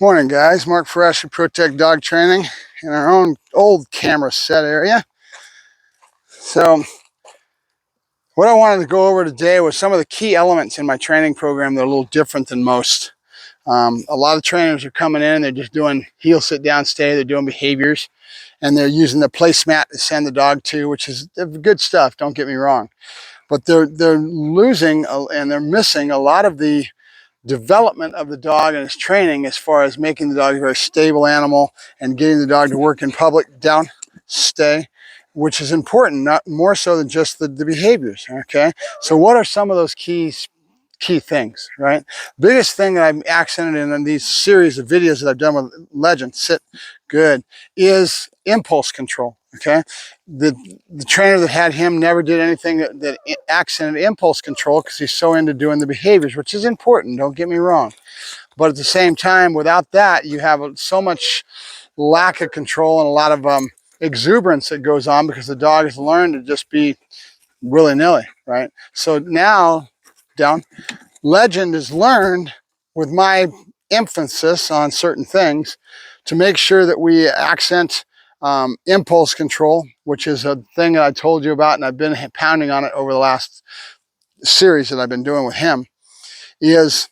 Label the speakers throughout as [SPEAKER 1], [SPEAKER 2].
[SPEAKER 1] Morning, guys. Mark Ferrasci, Protect Dog Training in our own old camera set area. So, what I wanted to go over today was some of the key elements in my training program that are a little different than most. A lot of trainers are coming in, they're just doing heel, sit down, stay, they're doing behaviors, and they're using the placemat to send the dog to, which is good stuff, don't get me wrong. But they're losing and they're missing a lot of the development of the dog and its training as far as making the dog a very stable animal and getting the dog to work in public, down, stay, which is important, not more so than just the behaviors, okay? So what are some of those key things, right? Biggest thing that I've accented in these series of videos that I've done with Legend, sit, good, is impulse control, okay? The trainer that had him never did anything that accented impulse control because he's so into doing the behaviors, which is important, don't get me wrong. But at the same time, without that, you have so much lack of control and a lot of exuberance that goes on because the dog has learned to just be willy-nilly, right? So now, down, Legend has learned, with my emphasis on certain things, to make sure that we accent impulse control, which is a thing that I told you about and I've been pounding on it over the last series that I've been doing with him, is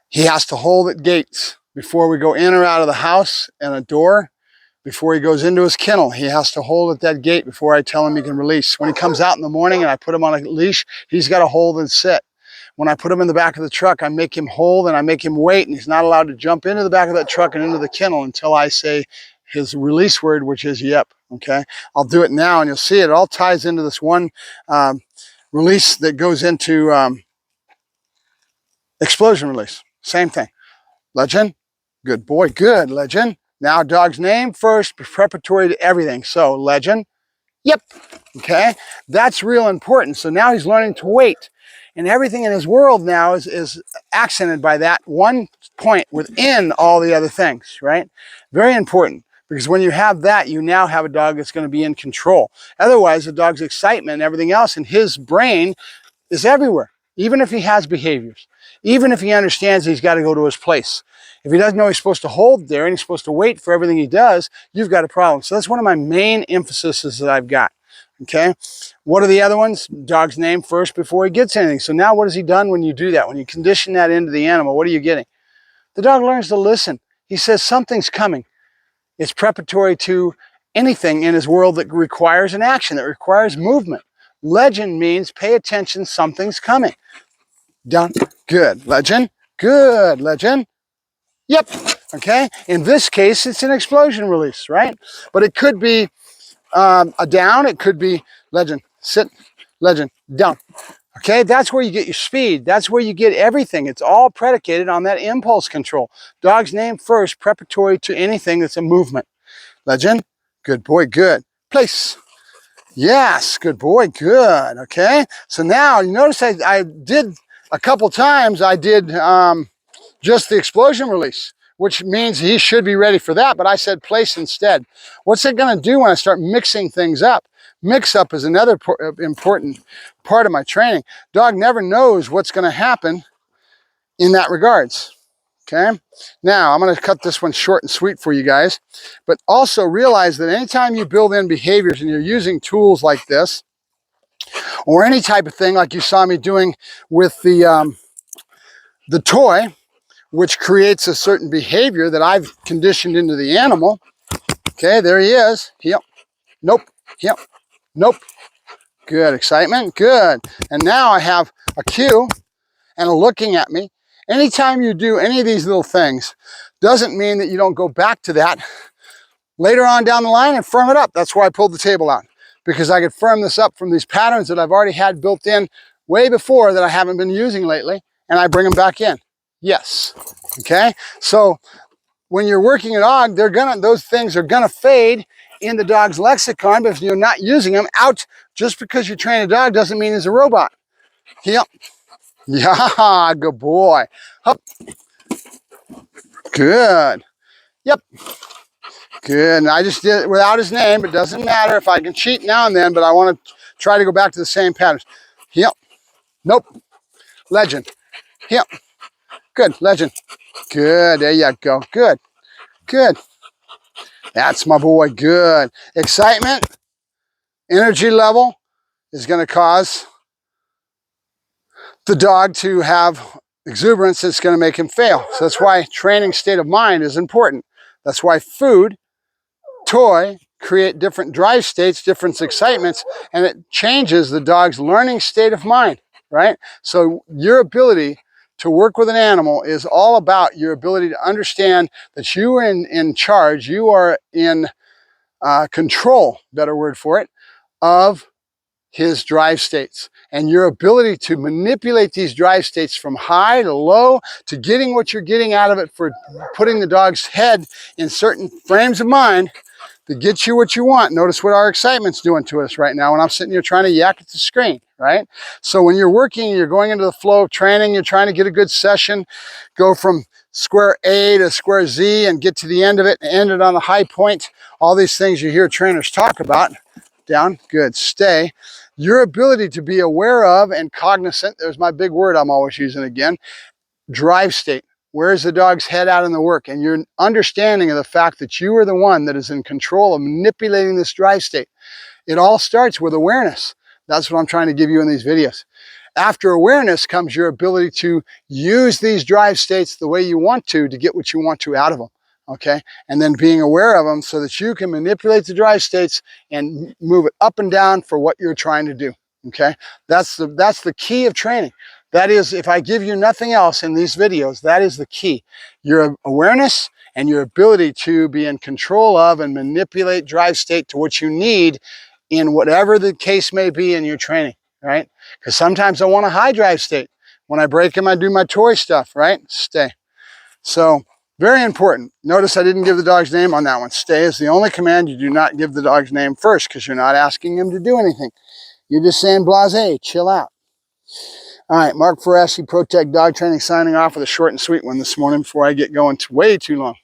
[SPEAKER 1] he has to hold at gates before we go in or out of the house, and a door. Before he goes into his kennel, he has to hold at that gate before I tell him he can release. When he comes out in the morning and I put him on a leash, he's got to hold and sit. When I put him in the back of the truck, I make him hold and I make him wait, and he's not allowed to jump into the back of that truck and into the kennel until I say his release word, which is yep, okay? I'll do it now and you'll see it all ties into this one release that goes into explosion release. Same thing. Legend, good boy, good, Legend. Now dog's name first, preparatory to everything. So Legend, yep, okay? That's real important. So now he's learning to wait. And everything in his world now is accented by that one point within all the other things, right? Very important, because when you have that, you now have a dog that's going to be in control. Otherwise, the dog's excitement and everything else in his brain is everywhere, even if he has behaviors, even if he understands he's got to go to his place. If he doesn't know he's supposed to hold there and he's supposed to wait for everything he does, you've got a problem. So that's one of my main emphases that I've got. Okay, what are the other ones? Dog's name first before he gets anything. So now what has he done when you do that? When you condition that into the animal, what are you getting? The dog learns to listen. He says something's coming. It's preparatory to anything in his world that requires an action, that requires movement. Legend means pay attention, something's coming. Done. Good. Legend. Good. Legend. Yep. Okay. In this case, it's an explosion release, right? But it could be a down, it could be Legend, sit, Legend, down. Okay, that's where you get your speed. That's where you get everything. It's all predicated on that impulse control. Dog's name first, preparatory to anything that's a movement. Legend, good boy, good. Place. Yes, good boy, good. Okay, so now you notice I did a couple times, I did just the explosion release, which means he should be ready for that, but I said place instead. What's it gonna do when I start mixing things up? Mix up is another important part of my training. Dog never knows what's gonna happen in that regards, okay? Now, I'm gonna cut this one short and sweet for you guys, but also realize that anytime you build in behaviors and you're using tools like this, or any type of thing like you saw me doing with the toy, which creates a certain behavior that I've conditioned into the animal. Okay, there he is. Yep. Nope. Yep. Nope. Good. Excitement. Good. And now I have a cue and a looking at me. Anytime you do any of these little things, doesn't mean that you don't go back to that later on down the line and firm it up. That's why I pulled the table out, because I could firm this up from these patterns that I've already had built in way before that I haven't been using lately, and I bring them back in. Yes. Okay. So when you're working a dog, those things are gonna fade in the dog's lexicon, but if you're not using them, out. Just because you train a dog doesn't mean he's a robot. Yep. Yeah, good boy. Up. Good. Yep. Good. And I just did it without his name. It doesn't matter if I can cheat now and then, but I want to try to go back to the same patterns. Yep. Nope. Legend. Yep. Good, Legend. Good, there you go. Good, good. That's my boy, good. Excitement, energy level is going to cause the dog to have exuberance that's going to make him fail. So that's why training state of mind is important. That's why food, toy, create different drive states, different excitements, and it changes the dog's learning state of mind, right? So your ability to work with an animal is all about your ability to understand that you are in charge, you are in control, better word for it, of his drive states, and your ability to manipulate these drive states from high to low to getting what you're getting out of it for putting the dog's head in certain frames of mind to get you what you want. Notice what our excitement's doing to us right now when I'm sitting here trying to yak at the screen, right? So when you're working, you're going into the flow of training, you're trying to get a good session, go from square A to square Z and get to the end of it and end it on a high point. All these things you hear trainers talk about. Down, good, stay. Your ability to be aware of and cognizant, there's my big word I'm always using again, drive state. Where's the dog's head out in the work? And your understanding of the fact that you are the one that is in control of manipulating this drive state. It all starts with awareness. That's what I'm trying to give you in these videos. After awareness comes your ability to use these drive states the way you want to get what you want to out of them. Okay, and then being aware of them so that you can manipulate the drive states and move it up and down for what you're trying to do. Okay, that's the key of training. That is, if I give you nothing else in these videos, that is the key. Your awareness and your ability to be in control of and manipulate drive state to what you need in whatever the case may be in your training, right? Because sometimes I want a high drive state. When I break them, I do my toy stuff, right? Stay. So, very important. Notice I didn't give the dog's name on that one. Stay is the only command. You do not give the dog's name first because you're not asking him to do anything. You're just saying blase, chill out. All right, Mark Ferrasci, Protect Dog Training, signing off with a short and sweet one this morning before I get going way too long.